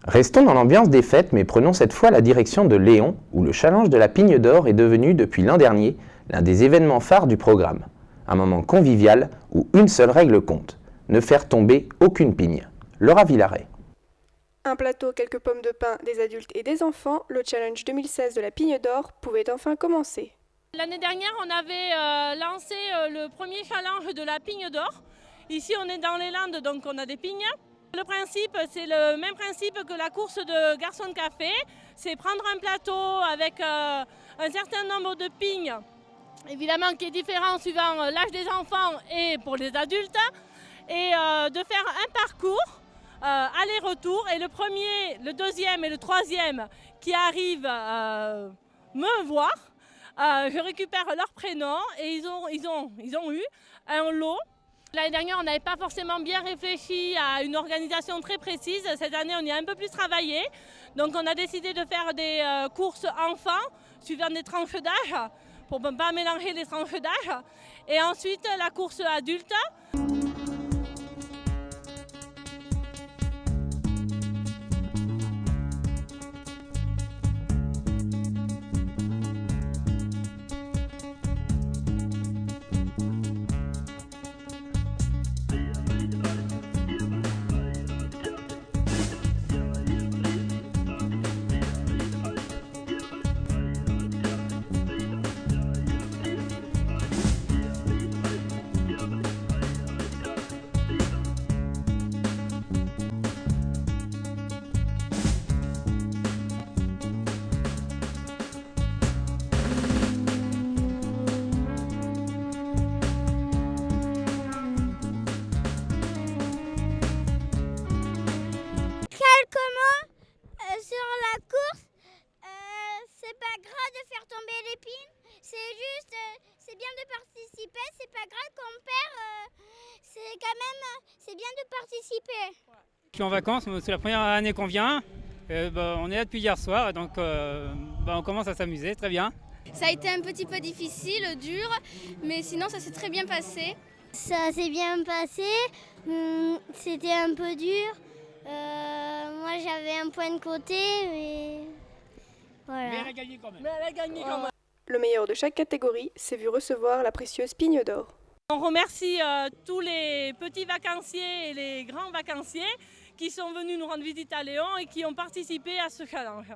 Restons dans l'ambiance des fêtes, mais prenons cette fois la direction de Léon, où le challenge de la pigne d'or est devenu, depuis l'an dernier, l'un des événements phares du programme. Un moment convivial où une seule règle compte, ne faire tomber aucune pigne. Laura Villaret. Un plateau, quelques pommes de pin, des adultes et des enfants, le challenge 2016 de la pigne d'or pouvait enfin commencer. L'année dernière, on avait lancé le premier challenge de la pigne d'or. Ici, on est dans les Landes, donc on a des pignes. Le principe, c'est le même principe que la course de garçon de café. C'est prendre un plateau avec un certain nombre de pignes, évidemment qui est différent suivant l'âge des enfants et pour les adultes, et de faire un parcours aller-retour. Et le premier, le deuxième et le troisième qui arrivent me voir. Je récupère leur prénom et ils ont eu un lot. L'année dernière, on n'avait pas forcément bien réfléchi à une organisation très précise. Cette année, on y a un peu plus travaillé. Donc, on a décidé de faire des courses enfants, suivant des tranches d'âge, pour ne pas mélanger les tranches d'âge. Et ensuite, la course adulte. Sur la course, c'est pas grave de faire tomber l'épine, c'est bien de participer, c'est pas grave qu'on perd, c'est bien de participer. Je suis en vacances, c'est la première année qu'on vient, on est là depuis hier soir, donc on commence à s'amuser, très bien. Ça a été un petit peu difficile, dur, mais sinon ça s'est très bien passé. Ça s'est bien passé, c'était un peu dur. Moi j'avais un point de côté, mais voilà. Mais elle a gagné quand même. Le meilleur de chaque catégorie s'est vu recevoir la précieuse pigne d'or. On remercie tous les petits vacanciers et les grands vacanciers qui sont venus nous rendre visite à Léon et qui ont participé à ce challenge.